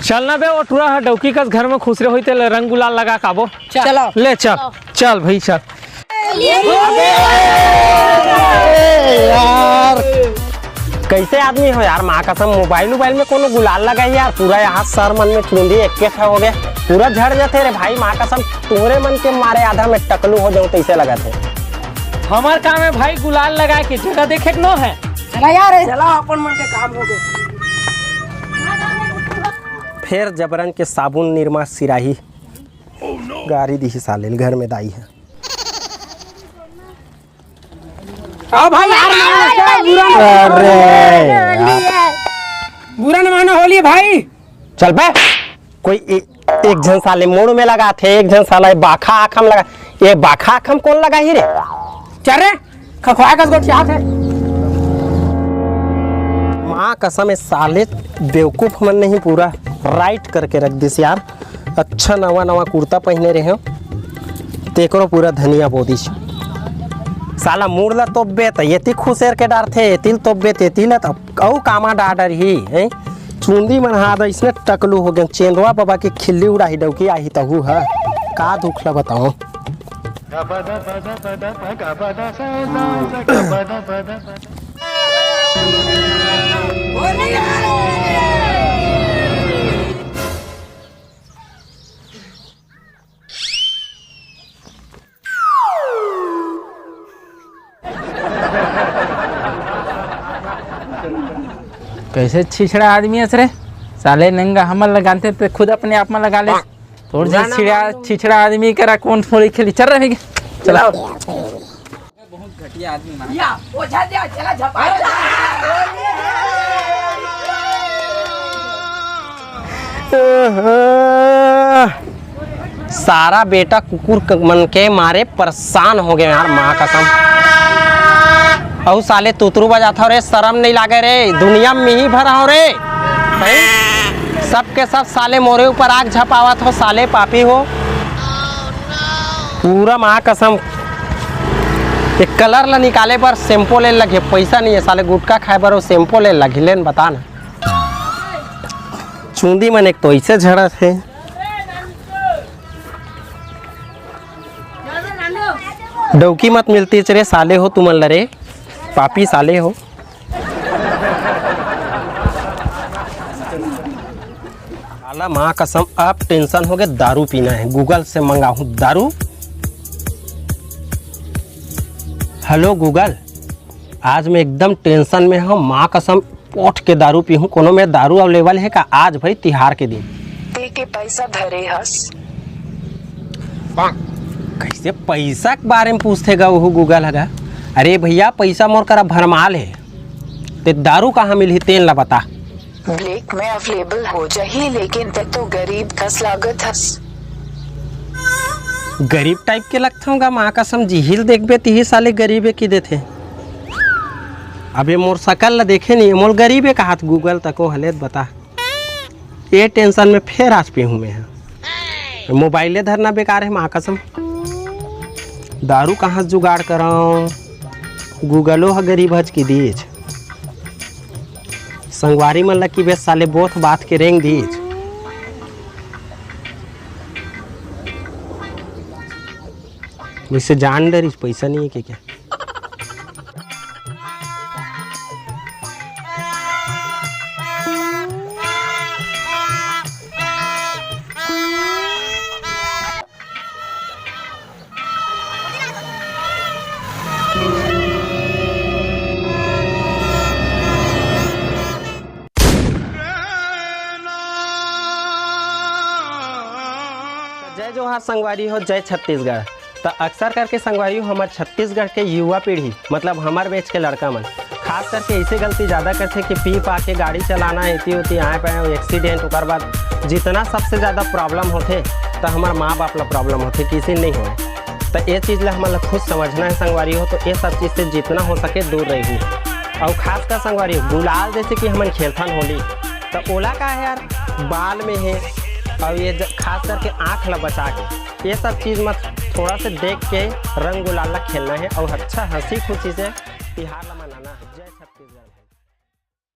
चलना बे वो टूरा है डौकी का घर में खुसरे हुई थे रंग गुलाल लगा काबो। चलो ले चल चल भाई चल। यार कैसे आदमी हो यार, माँ कसम मोबाइल में कोनो गुलाल लगाई यार, पूरा यहाँ सर मन में चुंदी एक हो गया, पूरा झड़ जाते रे भाई। माँ कसम तुम्हारे मन के मारे आधा में टकलू हो जाऊँ तो ऐसे लगा थे। हमार काम है भाई गुलाल लगा के जगह देखे न है। चला यार चला अपन मन के काम हो गए। फिर जबरन के साबुन निरमा सिराही गाड़ी दी साले घर में दाई है। आओ भाई यार बुरा न मानो होली भाई। चल बे कोई एक जन साले मोड़ में लगा थे, एक जन साला बाखा आखम लगा। ये बाखा आखम कौन लगा ही रे? चल रे खखवा का गोटिया थे। माँ कसम इस साले बेवकूफ मन नहीं पूरा राइट करके रख दिस यार। अच्छा नवा नवा कुर्ता पहने रहे हो तेकरो पूरा धनिया बोदी साला मुड़ला तोब्बे त येती खुसेर के डार थे तिल तोब्बे तेती ल त औ कामा डाडर ही हैं चुंदी मन हाथ इसने टकलू हो गए। चेंदवा बाबा की खिल्ली उड़ाही डौकी आई तहू है का दुखला बताओ। कैसे छिछड़ा आदमी है रे साले नंगा हमल लगाते तो खुद अपने आप में लगा ले। थोड़ी छिछड़ा आदमी करा कौन थोड़ी खेली चल रहे चला। बहुत घटिया आदमी या ओझा दे चला झपा। सारा बेटा कुकुर मन के मारे परेशान हो गए यार। माँ कसम औ साले तुतरू बजाता हो रे, शर्म नहीं लागे रे, दुनिया में ही भरा हो रे। सब के सब साले मोरे ऊपर आग झपावत हो, साले पापी हो पूरा। माँ कसम एक कलर ला निकाले पर शैम्पू ले लगे, पैसा नहीं है साले गुटखा खाए पर शैम्पू ले लगे। लेन बता ना चूंदी मन एक तो ऐसे झड़ा थे। डौकी मत मिलती चरे साले हो तुम लरे पापी साले हो। साला माँ कसम अब टेंशन हो गए, दारू पीना है, गूगल से मंगाऊं दारू। हेलो गूगल आज मैं एकदम टेंशन में हूँ, माँ कसम पोठ के दारू पीहूँ। कोनो में दारू अवेलेबल है का आज भाई तिहार के दिन? दे के पैसा धरे हस। कैसे पैसा के बारे में पूछतेगा वो गूगल है? अरे भैया पैसा मोर करा भरमाल है, ते दारू कहाँ मिली तेल ला बता। ब्लैक में अवेलेबल हो जाही लेकिन ते तो गरीब कस लागत हस। गरीब टाइप के लगता होगा माँ कसम, झील देखबे ती साले गरीबे की देते। अबे मोर शकल ला देखे नहीं मोर गरीबे का हाथ गूगल तको हलेत बता। ये टेंशन में फिर आज पे हूँ मैं। मोबाइले धरना बेकार है माँ कसम, दारू कहाँ जुगाड़ कराऊं? गूगलो है गरीब हज की दीज, संगवारी मन लकी बे साले बोथ बात के रेंग दीज। वैसे जान डरी पैसा नहीं है कि क्या? जय जोहार संगवारी हो, जय छत्तीसगढ़। तो अक्सर करके संगवारी हो हमारे छत्तीसगढ़ के युवा पीढ़ी मतलब हमारे बेच के लड़का मन खास करके ऐसे गलती ज़्यादा करते कि पी पा के गाड़ी चलाना इतनी होती आए पाए एक्सीडेंट ओकर बाद जितना सबसे ज़्यादा प्रॉब्लम होते तो हमारे माँ बाप ला प्रॉब्लम होते किसी नहीं हो। तो ये चीज़ ला हमारा खुद समझना है संगवारी हो, तो ये सब चीज़ से जितना हो सके दूर रही। और खास कर संगवारी हो गुलाल जैसे कि हमारे खेलथन होली तो ओला का है यार बाल में है, और ये खास करके आँख ला बचा के ये सब चीज़ मत थोड़ा से देख के रंग गुलाल खेलना है और अच्छा हंसी खुशी से तिहार ला मनाना है। जय छत्तीसगढ़।